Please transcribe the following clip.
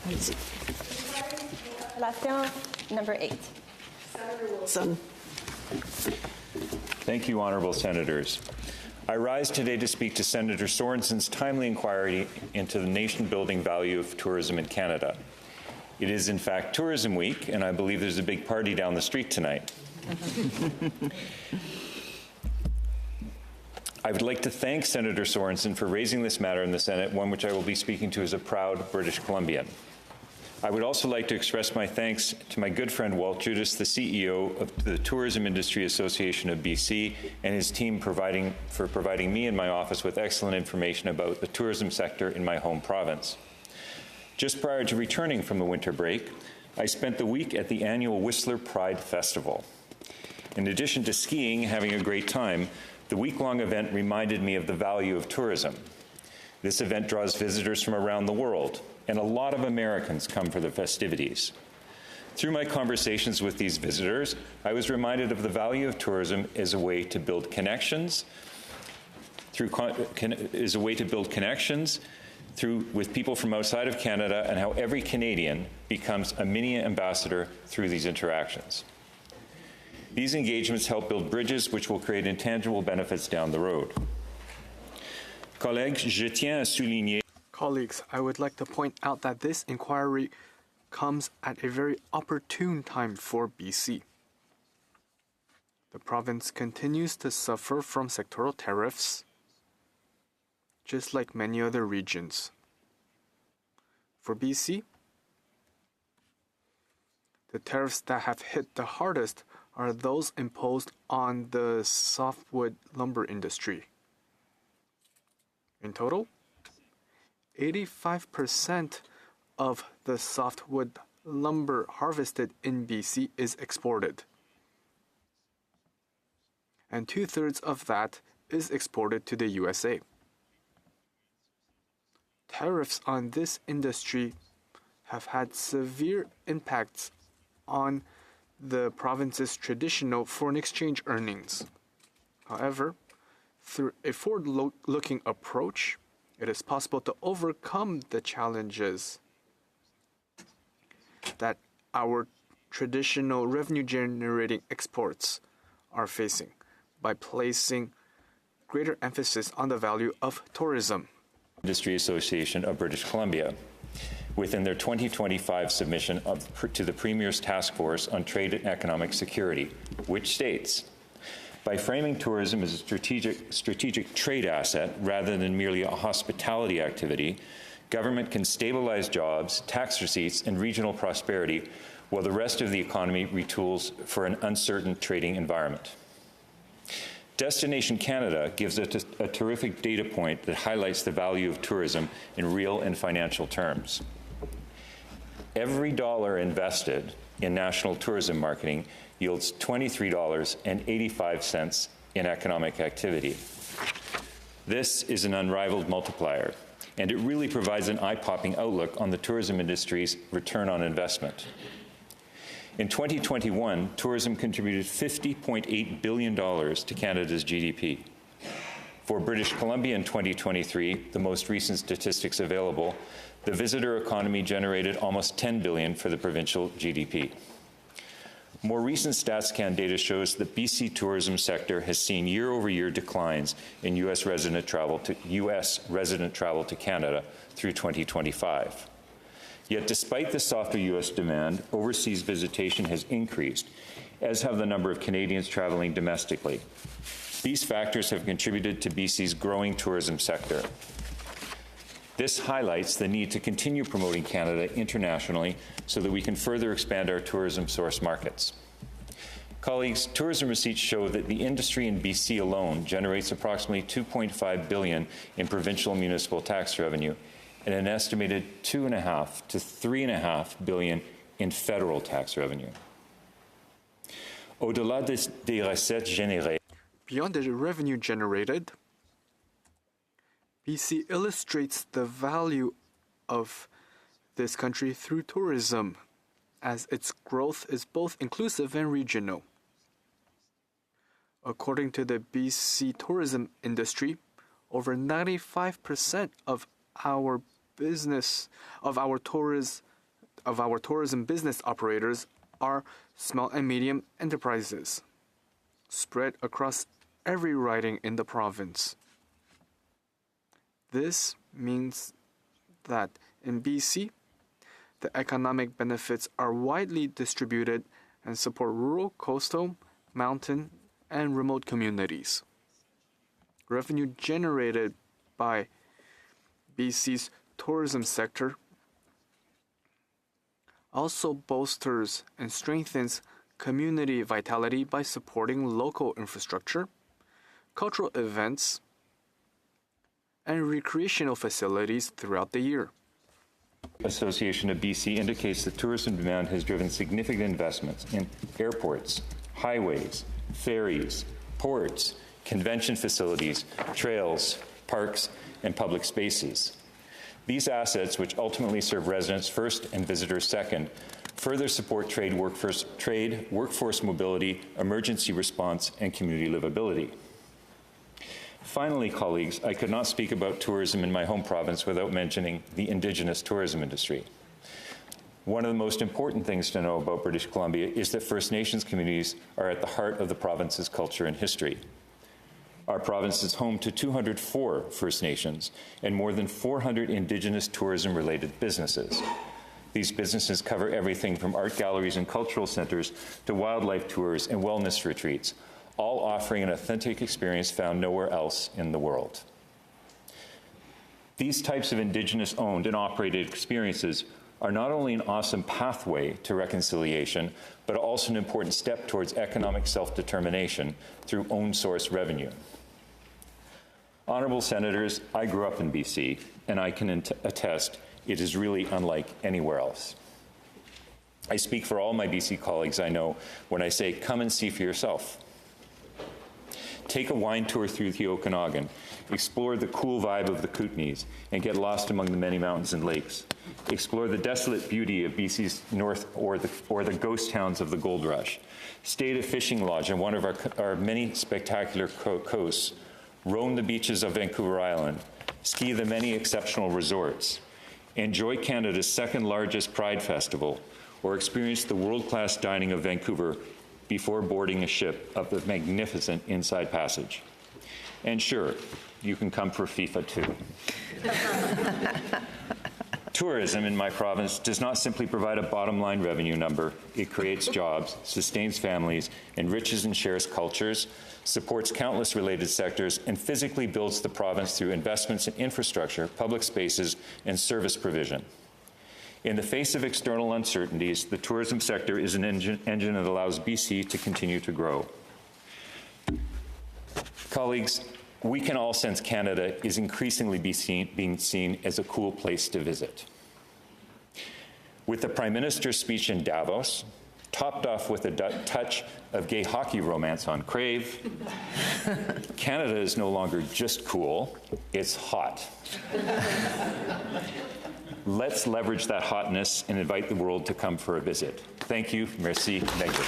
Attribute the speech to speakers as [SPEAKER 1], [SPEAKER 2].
[SPEAKER 1] Relation number 8.
[SPEAKER 2] Senator Wilson.
[SPEAKER 3] Thank you, honourable senators. I rise today to speak to Senator Sorensen's timely inquiry into the nation-building value of tourism in Canada. It is, in fact, Tourism Week, and I believe there's a big party down the street tonight. I would like to thank Senator Sorensen for raising this matter in the Senate, one which I will be speaking to as a proud British Columbian. I would also like to express my thanks to my good friend Walt Judas, the CEO of the Tourism Industry Association of BC, and his team for providing me and my office with excellent information about the tourism sector in my home province. Just prior to returning from the winter break, I spent the week at the annual Whistler Pride Festival. In addition to skiing and having a great time, the week-long event reminded me of the value of tourism. This event draws visitors from around the world, and a lot of Americans come for the festivities. Through my conversations with these visitors, I was reminded of the value of tourism as a way to build connections, with people from outside of Canada, and how every Canadian becomes a mini ambassador through these interactions. These engagements help build bridges which will create intangible benefits down the road.
[SPEAKER 4] Colleagues, I would like to point out that this inquiry comes at a very opportune time for BC. The province continues to suffer from sectoral tariffs, just like many other regions. For BC, the tariffs that have hit the hardest are those imposed on the softwood lumber industry. In total, 85% of the softwood lumber harvested in BC is exported, and 2/3 of that is exported to the USA. Tariffs on this industry have had severe impacts on the province's traditional foreign exchange earnings. However, through a forward-looking approach, it is possible to overcome the challenges that our traditional revenue-generating exports are facing by placing greater emphasis on the value of tourism.
[SPEAKER 3] Industry Association of British Columbia, within their 2025 submission to the Premier's Task Force on Trade and Economic Security, which states, by framing tourism as a strategic trade asset rather than merely a hospitality activity, government can stabilize jobs, tax receipts, and regional prosperity while the rest of the economy retools for an uncertain trading environment. Destination Canada gives us a terrific data point that highlights the value of tourism in real and financial terms. Every dollar invested in national tourism marketing yields $23.85 in economic activity. This is an unrivaled multiplier, and it really provides an eye-popping outlook on the tourism industry's return on investment. In 2021, tourism contributed $50.8 billion to Canada's GDP. For British Columbia in 2023, the most recent statistics available, the visitor economy generated almost $10 billion for the provincial GDP. More recent StatsCan data shows that BC tourism sector has seen year-over-year declines in U.S. resident travel to Canada through 2025. Yet despite the softer U.S. demand, overseas visitation has increased, as have the number of Canadians traveling domestically. These factors have contributed to BC's growing tourism sector. This highlights the need to continue promoting Canada internationally so that we can further expand our tourism source markets. Colleagues, tourism receipts show that the industry in BC alone generates approximately $2.5 billion in provincial municipal tax revenue and an estimated $2.5 to $3.5 billion in federal tax revenue. Au-delà des recettes générées,
[SPEAKER 4] beyond the revenue generated, BC illustrates the value of this country through tourism, as its growth is both inclusive and regional. According to the BC tourism industry, over 95% of our tourist of our tourism business operators are small and medium enterprises, spread across every riding in the province. This means that in BC, the economic benefits are widely distributed and support rural, coastal, mountain, and remote communities. Revenue generated by BC's tourism sector also bolsters and strengthens community vitality by supporting local infrastructure, cultural events, and recreational facilities throughout the year.
[SPEAKER 3] Association of BC indicates that tourism demand has driven significant investments in airports, highways, ferries, ports, convention facilities, trails, parks, and public spaces. These assets, which ultimately serve residents first and visitors second, further support trade, workforce mobility, emergency response, and community livability. Finally, colleagues, I could not speak about tourism in my home province without mentioning the Indigenous tourism industry. One of the most important things to know about British Columbia is that First Nations communities are at the heart of the province's culture and history. Our province is home to 204 First Nations and more than 400 Indigenous tourism-related businesses. These businesses cover everything from art galleries and cultural centers to wildlife tours and wellness retreats, all offering an authentic experience found nowhere else in the world. These types of Indigenous-owned and operated experiences are not only an awesome pathway to reconciliation, but also an important step towards economic self-determination through own-source revenue. Honourable Senators, I grew up in BC, and I can attest it is really unlike anywhere else. I speak for all my BC colleagues I know when I say, come and see for yourself. Take a wine tour through the Okanagan, explore the cool vibe of the Kootenays, and get lost among the many mountains and lakes. Explore the desolate beauty of BC's north or the ghost towns of the gold rush. Stay at a fishing lodge on one of our many spectacular coasts. Roam the beaches of Vancouver Island. Ski the many exceptional resorts. Enjoy Canada's second largest Pride Festival, or experience the world-class dining of Vancouver before boarding a ship up the magnificent Inside Passage. And sure, you can come for FIFA too. Tourism in my province does not simply provide a bottom-line revenue number. It creates jobs, sustains families, enriches and shares cultures, supports countless related sectors, and physically builds the province through investments in infrastructure, public spaces, and service provision. In the face of external uncertainties, the tourism sector is an engine that allows BC to continue to grow. Colleagues, we can all sense Canada is increasingly being seen as a cool place to visit. With the Prime Minister's speech in Davos, topped off with a touch of gay hockey romance on Crave, Canada is no longer just cool, it's hot. Let's leverage that hotness and invite the world to come for a visit. Thank you. Merci. Thank you.